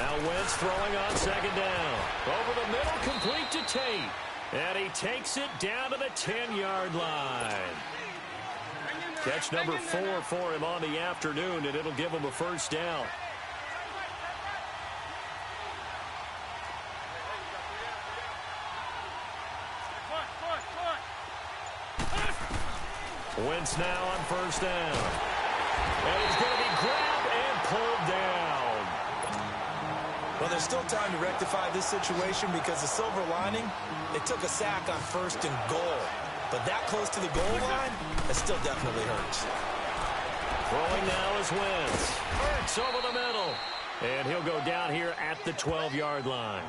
Now Wentz throwing on second down. Over the middle, complete to Tate. And he takes it down to the 10-yard line. Catch number 4 for him on the afternoon, and it'll give him a first down. Wentz now on first down. And he's going to be grabbed and pulled down. Well, there's still time to rectify this situation because the silver lining, they took a sack on first and goal. But that close to the goal line, it still definitely hurts. Throwing now is Wentz. Hurts over the middle. And he'll go down here at the 12-yard line.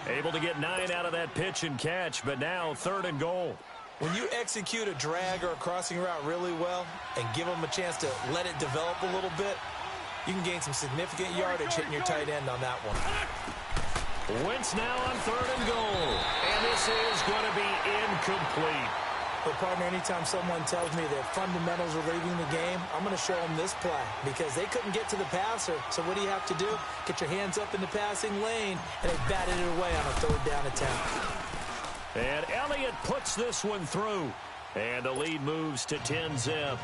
Able to get 9 out of that pitch and catch, but now 3rd and goal. When you execute a drag or a crossing route really well and give them a chance to let it develop a little bit, you can gain some significant yardage hitting your tight end on that one. Wentz now on 3rd and goal. And this is going to be incomplete. But, partner, anytime someone tells me that fundamentals are leaving the game, I'm going to show them this play because they couldn't get to the passer. So what do you have to do? Get your hands up in the passing lane, and they batted it away on a 3rd down attempt. And Elliott puts this one through. And the lead moves to 10-zip.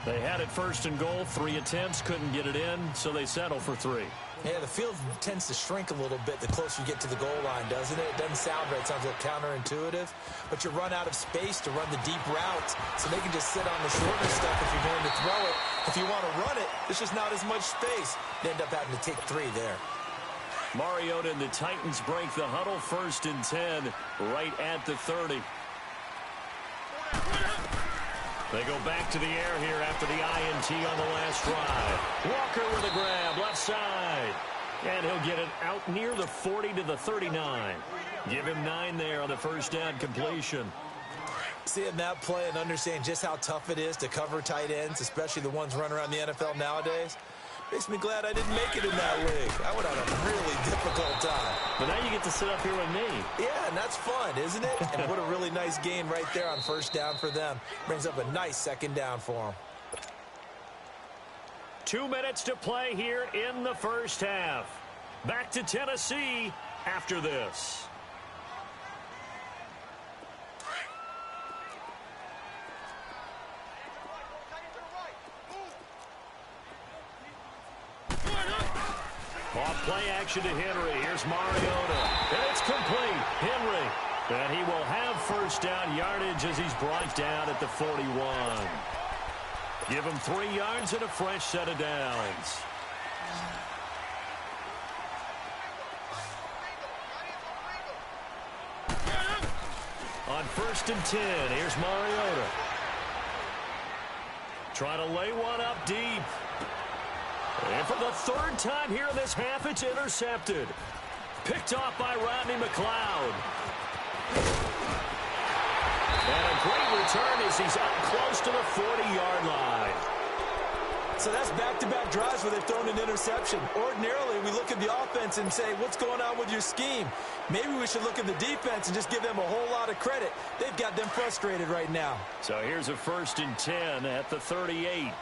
They had it 1st and goal, 3 attempts, couldn't get it in, so they settle for 3. Yeah, the field tends to shrink a little bit the closer you get to the goal line, doesn't it? It doesn't sound right. It sounds a little counterintuitive. But you run out of space to run the deep routes, so they can just sit on the shorter stuff if you're going to throw it. If you want to run it, there's just not as much space. They end up having to take 3 there. Mariota and the Titans break the huddle 1st and 10 right at the 30. They go back to the air here after the INT on the last drive. Walker with a grab, left side. And he'll get it out near the 40 to the 39. Give him 9 there on the 1st down completion. Seeing that play and understanding just how tough it is to cover tight ends, especially the ones running around the NFL nowadays, makes me glad I didn't make it in that league. I would have a really difficult time. But now you get to sit up here with me. Yeah, and that's fun, isn't it? And what a really nice gain right there on 1st down for them. Brings up a nice 2nd down for them. 2 minutes to play here in the 1st half. Back to Tennessee after this. Off play action to Henry. Here's Mariota. And it's complete. Henry. And he will have 1st down yardage as he's brought down at the 41. Give him 3 yards and a fresh set of downs. On 1st and 10, here's Mariota. Trying to lay one up deep. And for the 3rd time here in this half, it's intercepted. Picked off by Rodney McLeod. And a great return as he's up close to the 40-yard line. So that's back-to-back drives where they've thrown an interception. Ordinarily, we look at the offense and say, what's going on with your scheme? Maybe we should look at the defense and just give them a whole lot of credit. They've got them frustrated right now. So here's a 1st and 10 at the 38.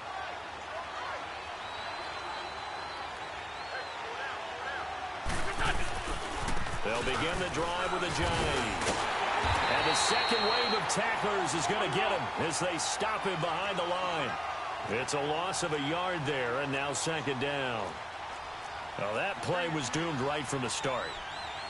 They'll begin the drive with a jive. And the second wave of tacklers is going to get him as they stop him behind the line. It's a loss of a yard there, and now 2nd down. Well, that play was doomed right from the start.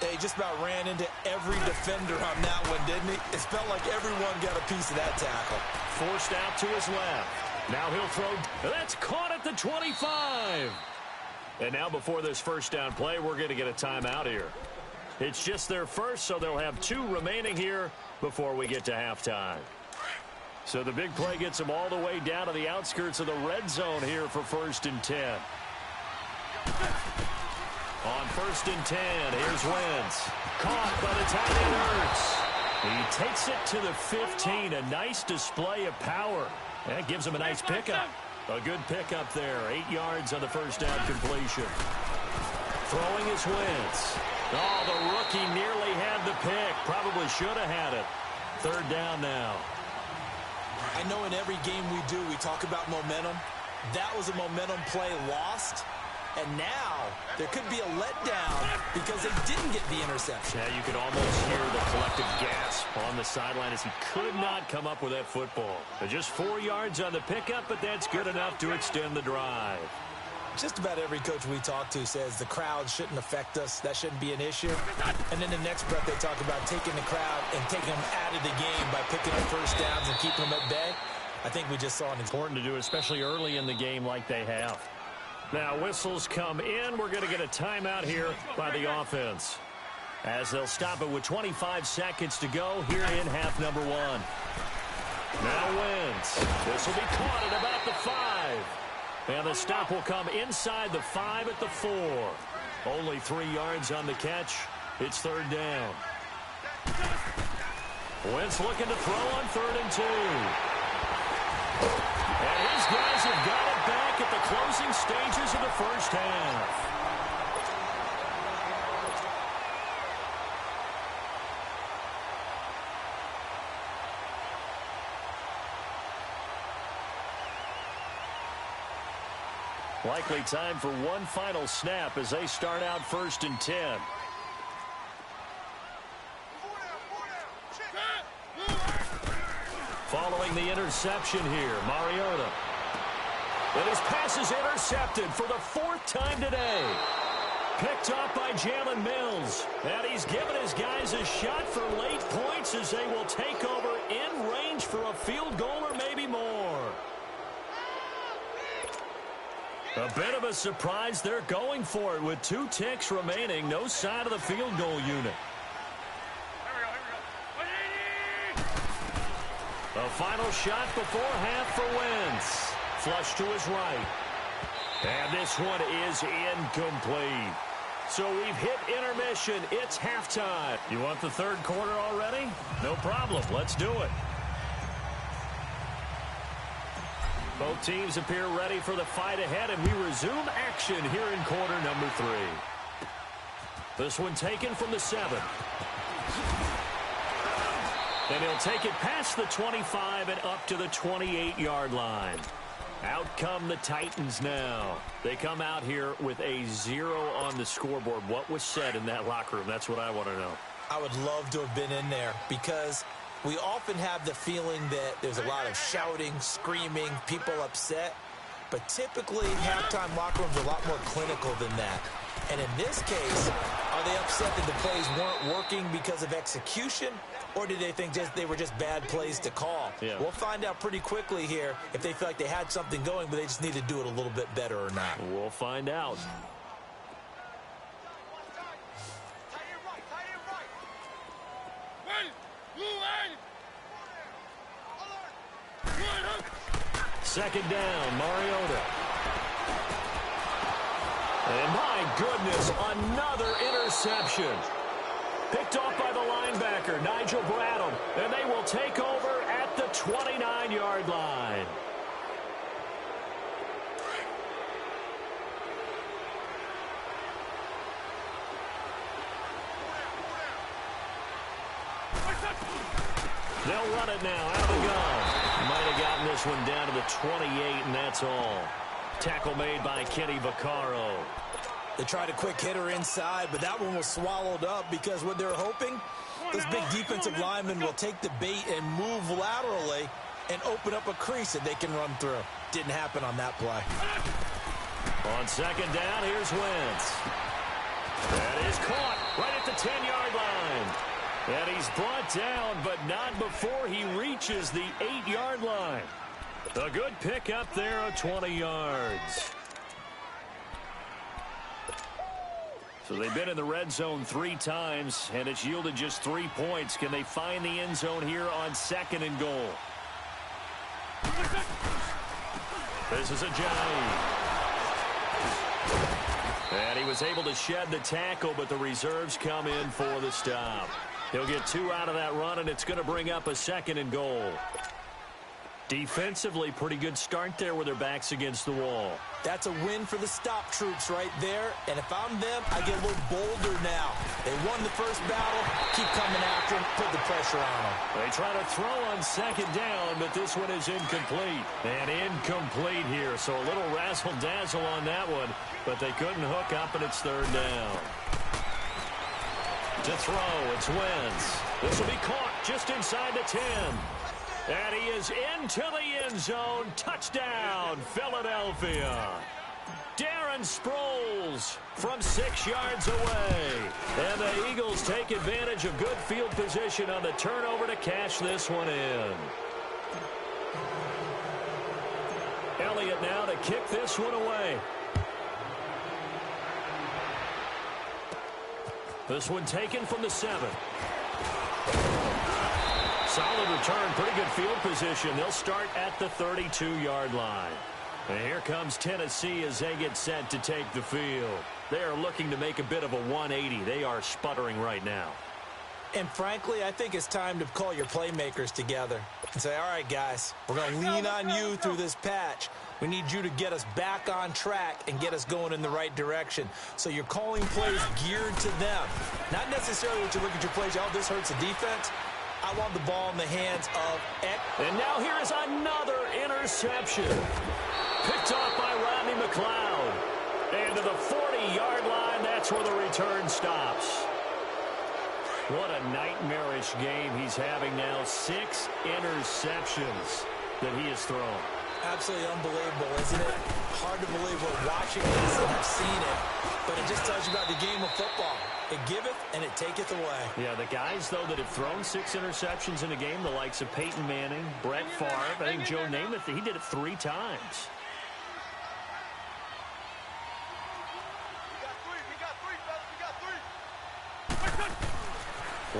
He just about ran into every defender on that one, didn't he? It felt like everyone got a piece of that tackle. Forced out to his left. Now he'll throw. That's caught at the 25. And now before this 1st down play, we're going to get a timeout here. It's just their first, so they'll have 2 remaining here before we get to halftime. So the big play gets them all the way down to the outskirts of the red zone here for 1st and 10. On 1st and 10, here's Wentz. Caught by the tight end Hurts. He takes it to the 15. A nice display of power. That gives him a nice pickup. A good pickup there. 8 yards on the 1st down completion. Throwing is Wentz. Oh, the rookie nearly had the pick. Probably should have had it. 3rd down now. I know in every game we do, we talk about momentum. That was a momentum play lost. And now there could be a letdown because they didn't get the interception. Yeah, you could almost hear the collective gasp on the sideline as he could not come up with that football. Just 4 yards on the pickup, but that's good enough to extend the drive. Just about every coach we talk to says the crowd shouldn't affect us. That shouldn't be an issue. And then the next breath they talk about taking the crowd and taking them out of the game by picking up first downs and keeping them at bay. I think we just saw an important to do, especially early in the game like they have. Now whistles come in. We're going to get a timeout here by the offense, as they'll stop it with 25 seconds to go here in half number 1. Now Wentz. This will be caught at about the 5. And the stop will come inside the 5 at the 4. Only 3 yards on the catch. It's third down. Wentz looking to throw on 3rd and 2. And his guys have got it back at the closing stages of the first half. Likely time for one final snap as they start out 1st and 10. Following the interception here, Mariota. And his pass is intercepted for the 4th time today. Picked up by Jalen Mills. And he's given his guys a shot for late points as they will take over in range for a field goal or maybe more. A bit of a surprise. They're going for it with 2 ticks remaining. No sign of the field goal unit. A final shot before half for Wentz. Flush to his right. And this one is incomplete. So we've hit intermission. It's halftime. You want the 3rd quarter already? No problem. Let's do it. Both teams appear ready for the fight ahead, and we resume action here in quarter number 3. This one taken from the 7. And he'll take it past the 25 and up to the 28-yard line. Out come the Titans now. They come out here with a 0 on the scoreboard. What was said in that locker room? That's what I want to know. I would love to have been in there because we often have the feeling that there's a lot of shouting, screaming, people upset. But typically, halftime locker rooms are a lot more clinical than that. And in this case, are they upset that the plays weren't working because of execution? Or did they think they were just bad plays to call? Yeah. We'll find out pretty quickly here if they feel like they had something going, but they just need to do it a little bit better or not. We'll find out. Second down, Mariota. And my goodness, another interception. Picked off by the linebacker, Nigel Bradham. And they will take over at the 29-yard line. They'll run it now out of the gun. Might have gotten this one down to the 28, and that's all. Tackle made by Kenny Vaccaro. They tried a quick hitter inside, but that one was swallowed up because what they're hoping, this big defensive lineman will take the bait and move laterally and open up a crease that they can run through. Didn't happen on that play. On second down, here's Wentz. That is caught right at the 10-yard line. And he's brought down, but not before he reaches the 8-yard line. A good pickup there of 20 yards. So they've been in the red zone 3 times, and it's yielded just 3 points. Can they find the end zone here on 2nd and goal? This is Ajayi. And he was able to shed the tackle, but the reserves come in for the stop. He'll get 2 out of that run, and it's going to bring up a 2nd and goal. Defensively, pretty good start there with their backs against the wall. That's a win for the stop troops right there. And if I'm them, I get a little bolder now. They won the first battle. Keep coming after them. Put the pressure on them. They try to throw on second down, but this one is incomplete. And incomplete here. So a little razzle-dazzle on that one. But they couldn't hook up, and it's third down. To throw, it's Wentz. This will be caught just inside the 10. And he is into the end zone. Touchdown, Philadelphia. Darren Sproles from 6 yards away. And the Eagles take advantage of good field position on the turnover to cash this one in. Elliott now to kick this one away. This one taken from the 7. Solid return, pretty good field position. They'll start at the 32-yard line. And here comes Tennessee as they get set to take the field. They are looking to make a bit of a 180. They are sputtering right now. And frankly, I think it's time to call your playmakers together and say, all right, guys, we're going to lean on you through this patch. We need you to get us back on track and get us going in the right direction. So you're calling plays geared to them. Not necessarily when you look at your plays, oh, this hurts the defense. I want the ball in the hands of X. And now here is another interception. Picked off by Rodney McLeod. And to the 40-yard line, that's where the return stops. What a nightmarish game he's having now. 6 interceptions that he has thrown. Absolutely unbelievable, isn't it? Hard to believe we're watching this and have seen it, but it just tells you about the game of football. It giveth and it taketh away. Yeah, the guys, though, that have thrown 6 interceptions in a game, the likes of Peyton Manning, Brett Favre, I think Joe Namath, he did it 3 times.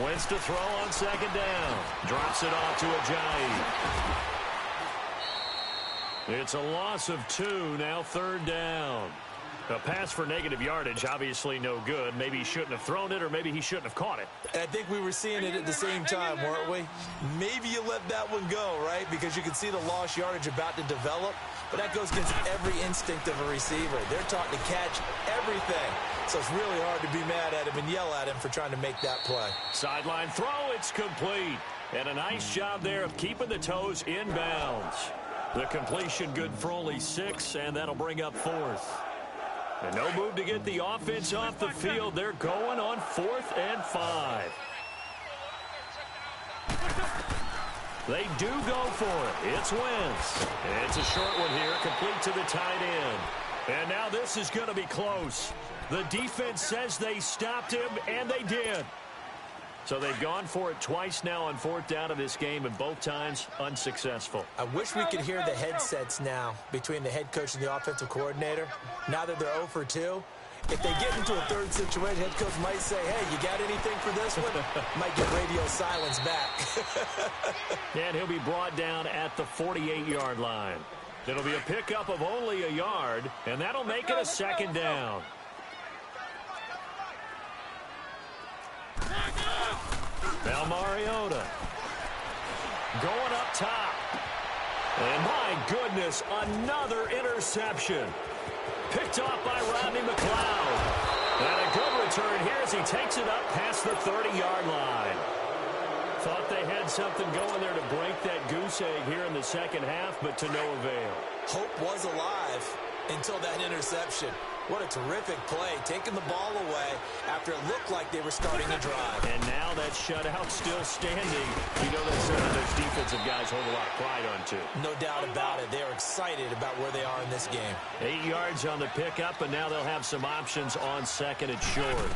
Wentz to throw on second down. Drops it off to Ajayi. It's a loss of 2, now third down. A pass for negative yardage, obviously no good. Maybe he shouldn't have thrown it, or maybe he shouldn't have caught it. And I think we were seeing it at the same time, weren't we? Maybe you let that one go, right? Because you can see the lost yardage about to develop. But that goes against every instinct of a receiver. They're taught to catch everything. So it's really hard to be mad at him and yell at him for trying to make that play. Sideline throw, it's complete. And a nice job there of keeping the toes in bounds. The completion good for only 6, and that'll bring up 4th. And no move to get the offense off the field. They're going on 4th and 5. They do go for it. It's Wentz. And it's a short one here, complete to the tight end. And now this is going to be close. The defense says they stopped him, and they did. So they've gone for it twice now on 4th down of this game, and both times unsuccessful. I wish we could hear the headsets now between the head coach and the offensive coordinator. Now that they're 0 for 2, if they get into a third situation, head coach might say, hey, you got anything for this one? Might get radio silence back. And he'll be brought down at the 48-yard line. It'll be a pickup of only a yard, and that'll make it a second down. Now Mariota going up top. And my goodness, another interception. Picked off by Rodney McLeod. And a good return here as he takes it up past the 30-yard line. Thought they had something going there to break that goose egg here in the second half, but to no avail. Hope was alive until that interception. What a terrific play, taking the ball away after it looked like they were starting a drive. And now that shutout still standing. You know that's something those defensive guys hold a lot of pride on, too. No doubt about it. They are excited about where they are in this game. 8 yards on the pickup, and now they'll have some options on second and short.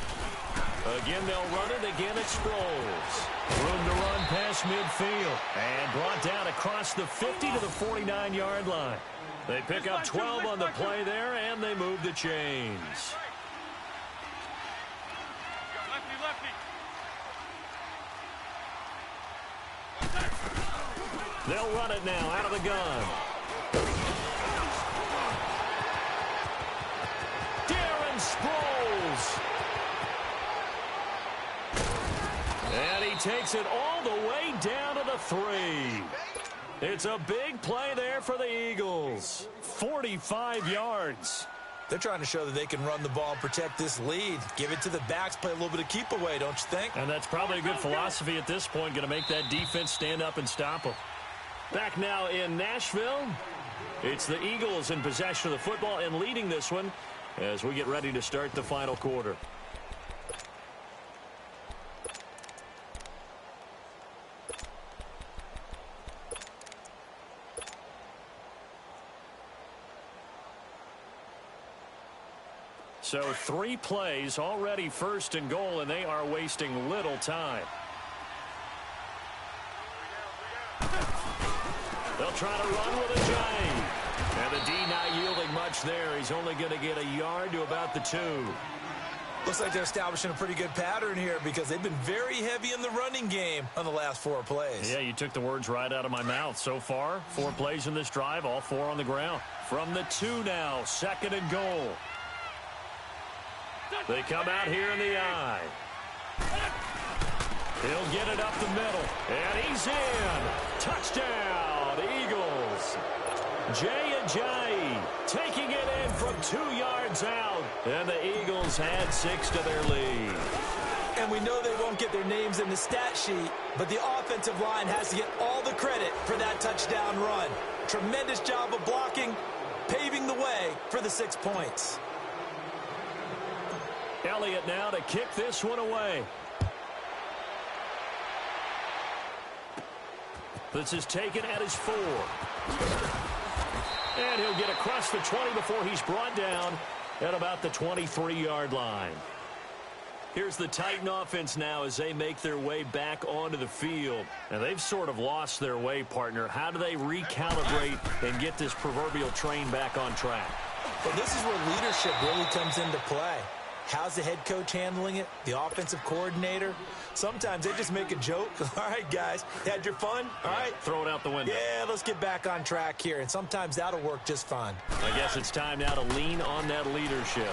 Again, they'll run it. Again, it's Sproles. Room to run past midfield. And brought down across the 50 to the 49-yard line. They pick up 12 on the play there, and they move the chains. They'll run it now out of the gun. Darren Sproles. And he takes it all the way down to the 3. It's a big play there for the Eagles. 45 yards. They're trying to show that they can run the ball and protect this lead. Give it to the backs, play a little bit of keep away, don't you think? And that's probably a good philosophy at this point, going to make that defense stand up and stop them. Back now in Nashville, it's the Eagles in possession of the football and leading this one as we get ready to start the final quarter. So 3 plays already first and goal, and they are wasting little time. They'll try to run with a J. And the D not yielding much there. He's only going to get a yard to about the 2. Looks like they're establishing a pretty good pattern here because they've been very heavy in the running game on the last 4 plays. Yeah, you took the words right out of my mouth. So far, 4 plays in this drive, all 4 on the ground. From the 2 now, 2nd and goal. They come out here in the I. He'll get it up the middle. And he's in. Touchdown, Eagles. Jay Ajayi taking it in from 2 yards out. And the Eagles had 6 to their lead. And we know they won't get their names in the stat sheet, but the offensive line has to get all the credit for that touchdown run. Tremendous job of blocking, paving the way for the 6 points. Elliott now to kick this one away. This is taken at his 4. And he'll get across the 20 before he's brought down at about the 23-yard line. Here's the Titan offense now as they make their way back onto the field. And they've sort of lost their way, partner. How do they recalibrate and get this proverbial train back on track? Well, this is where leadership really comes into play. How's the head coach handling it? The offensive coordinator? Sometimes they just make a joke. All right, guys, had your fun? All right. Throw it out the window. Yeah, let's get back on track here. And sometimes that'll work just fine. I guess it's time now to lean on that leadership.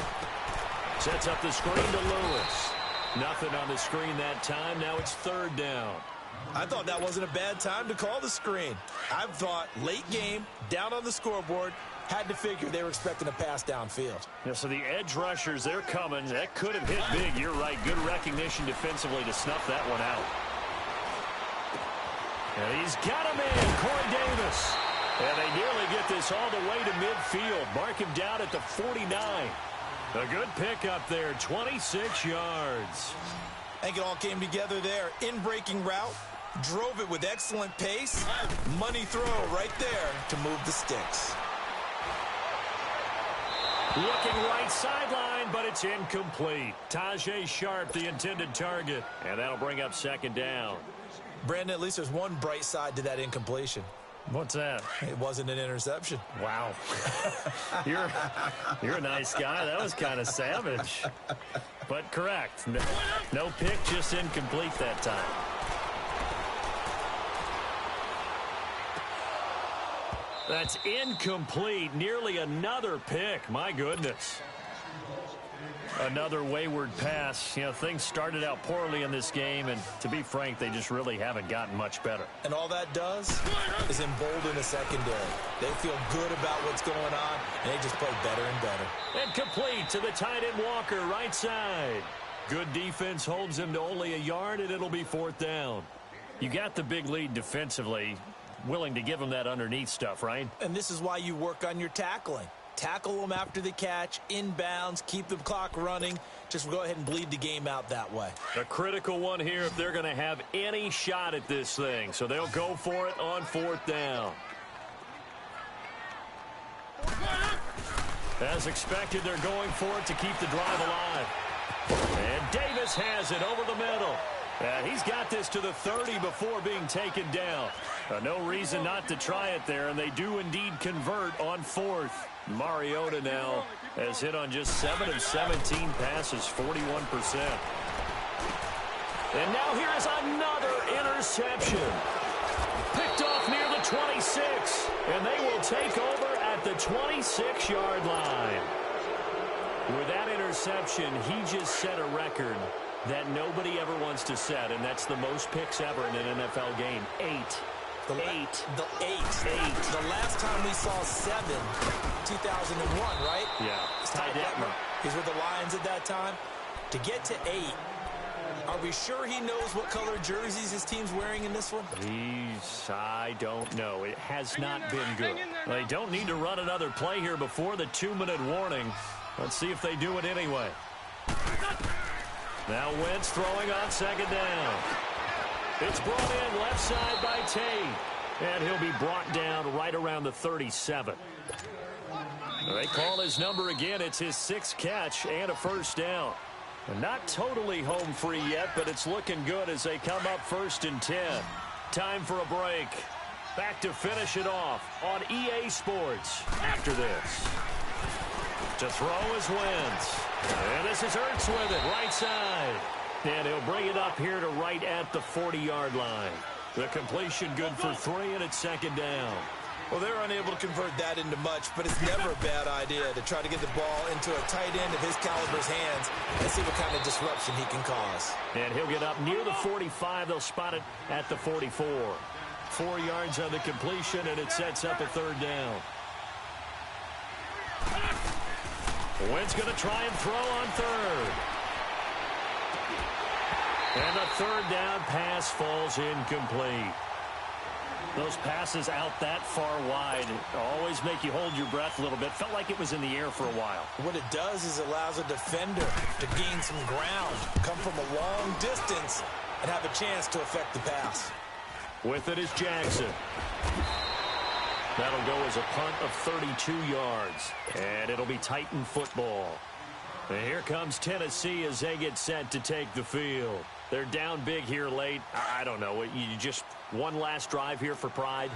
Sets up the screen to Lewis. Nothing on the screen that time. Now it's 3rd down. I thought that wasn't a bad time to call the screen. I thought late game, down on the scoreboard, had to figure they were expecting a pass downfield. Yeah, so the edge rushers, they're coming. That could have hit big. You're right. Good recognition defensively to snuff that one out. And he's got him in, Corey Davis. And they nearly get this all the way to midfield. Mark him down at the 49. A good pickup there, 26 yards. I think it all came together there. In-breaking route, drove it with excellent pace. Money throw right there to move the sticks. Looking right sideline, but it's incomplete. Tajay Sharp, the intended target. And that'll bring up 2nd down. Brandon, at least there's one bright side to that incompletion. What's that? It wasn't an interception. Wow. You're a nice guy. That was kind of savage. But correct. No pick, just incomplete that time. That's incomplete. Nearly another pick. My goodness. Another wayward pass. You know, things started out poorly in this game, and to be frank, they just really haven't gotten much better. And all that does is embolden the secondary. They feel good about what's going on, and they just play better and better. And complete to the tight end Walker, right side. Good defense holds him to only a yard, and it'll be 4th down. You got the big lead defensively, willing to give them that underneath stuff, right? And this is why you work on your tackling. Tackle them after the catch, inbounds, keep the clock running. Just go ahead and bleed the game out that way. A critical one here if they're going to have any shot at this thing. So they'll go for it on 4th down. As expected, they're going for it to keep the drive alive. And Davis has it over the middle. And he's got this to the 30 before being taken down. No reason not to try it there, and they do indeed convert on 4th. Mariota now has hit on just 7 of 17 passes, 41%. And now here is another interception. Picked off near the 26, and they will take over at the 26-yard line. With that interception, he just set a record that nobody ever wants to set, and that's the most picks ever in an NFL game, 8. Eight. The last time we saw 7, 2001, right? Yeah. It's Ty Detmer. He's with the Lions at that time. To get to 8, are we sure he knows what color jerseys his team's wearing in this one? I don't know. It has not been good. They don't need to run another play here before the 2-minute warning. Let's see if they do it anyway. Now Wentz throwing on second down. It's brought in left side by Tate. And he'll be brought down right around the 37. They call his number again. It's his 6th catch and a first down. And not totally home free yet, but it's looking good as they come up 1st and 10. Time for a break. Back to finish it off on EA Sports after this. To throw is Wentz. And this is Ertz with it, right side. And he'll bring it up here to right at the 40-yard line. The completion good for 3, and it's second down. Well, they're unable to convert that into much, but it's never a bad idea to try to get the ball into a tight end of his caliber's hands and see what kind of disruption he can cause. And he'll get up near the 45. They'll spot it at the 44. 4 yards on the completion, and it sets up a third down. Wentz going to try and throw on third. And the third down pass falls incomplete. Those passes out that far wide always make you hold your breath a little bit. Felt like it was in the air for a while. What it does is allows a defender to gain some ground, come from a long distance, and have a chance to affect the pass. With it is Jackson. That'll go as a punt of 32 yards. And it'll be Titan football. And here comes Tennessee as they get set to take the field. They're down big here late. I don't know. You just one last drive here for pride?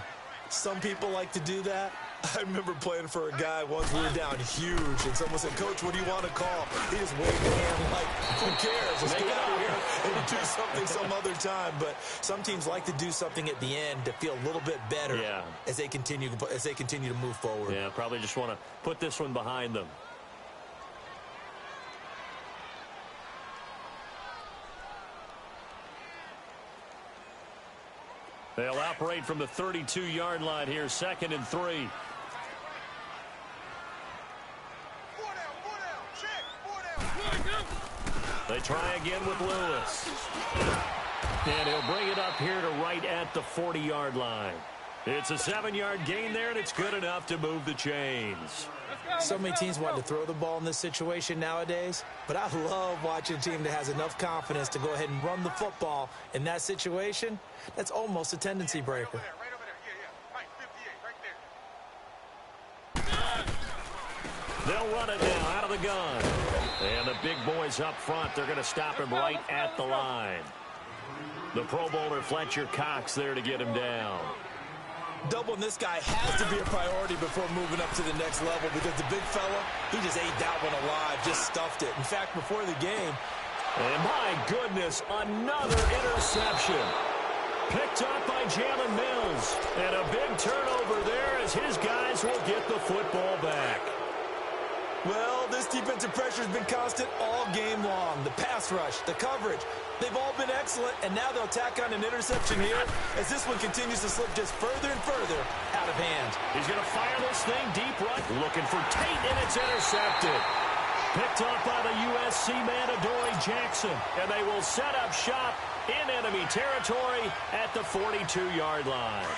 Some people like to do that. I remember playing for a guy once we were down huge, and someone said, "Coach, what do you want to call?" He just waved the hand like, who cares? Let's get out of here and do something some other time. But some teams like to do something at the end to feel a little bit better as they continue to move forward. Yeah, probably just want to put this one behind them. They'll operate from the 32-yard line here, 2nd and 3. They try again with Lewis. And he'll bring it up here to right at the 40-yard line. It's a 7-yard gain there, and it's good enough to move the chains. So many teams want to throw the ball in this situation nowadays, but I love watching a team that has enough confidence to go ahead and run the football in that situation. That's almost a tendency breaker. They'll run it now out of the gun. And the big boys up front, they're going to stop him right at the line. The Pro Bowler Fletcher Cox there to get him down. Doubling this guy has to be a priority before moving up to the next level because the big fella, he just ate that one alive, just stuffed it. In fact, before the game. And my goodness, another interception. Picked up by Jalen Mills. And a big turnover there as his guys will get the football back. Well, this defensive pressure has been constant all game long. The pass rush, the coverage, they've all been excellent, and now they'll tack on an interception here as this one continues to slip just further and further out of hand. He's going to fire this thing deep right. Looking for Tate, and it's intercepted. Picked up by the USC man, Adoree Jackson, and they will set up shop in enemy territory at the 42-yard line.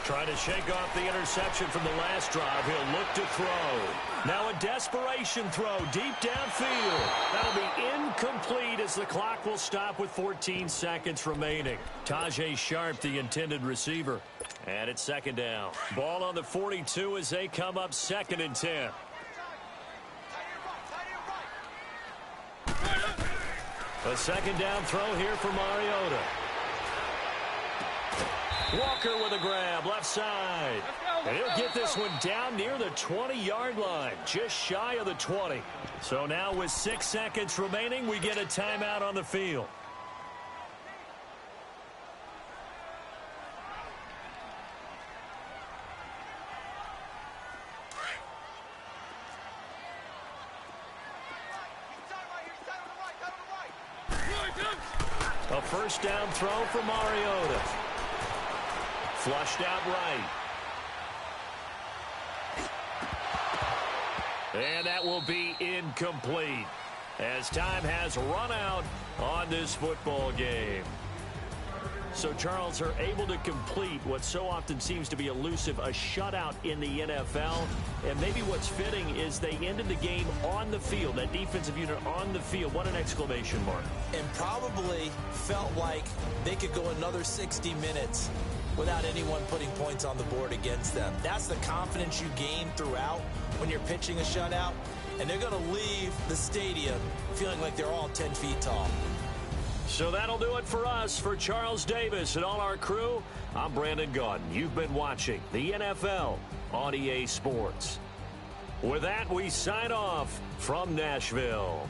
Trying to shake off the interception from the last drive. He'll look to throw. Now a desperation throw deep downfield. That'll be incomplete as the clock will stop with 14 seconds remaining. Tajay Sharp, the intended receiver. And it's second down. Ball on the 42 as they come up 2nd and 10. A second down throw here for Mariota. Walker with a grab, left side. And he'll get this one down near the 20-yard line, just shy of the 20. So now with 6 seconds remaining, we get a timeout on the field. first down throw for Mariota. Flushed out right. And that will be incomplete as time has run out on this football game. So, Charles, are able to complete what so often seems to be elusive, a shutout in the NFL. And maybe what's fitting is they ended the game on the field, that defensive unit on the field. What an exclamation mark. And probably felt like they could go another 60 minutes without anyone putting points on the board against them. That's the confidence you gain throughout when you're pitching a shutout. And they're going to leave the stadium feeling like they're all 10 feet tall. So that'll do it for us. For Charles Davis and all our crew, I'm Brandon Gaudin. You've been watching the NFL on EA Sports. With that, we sign off from Nashville.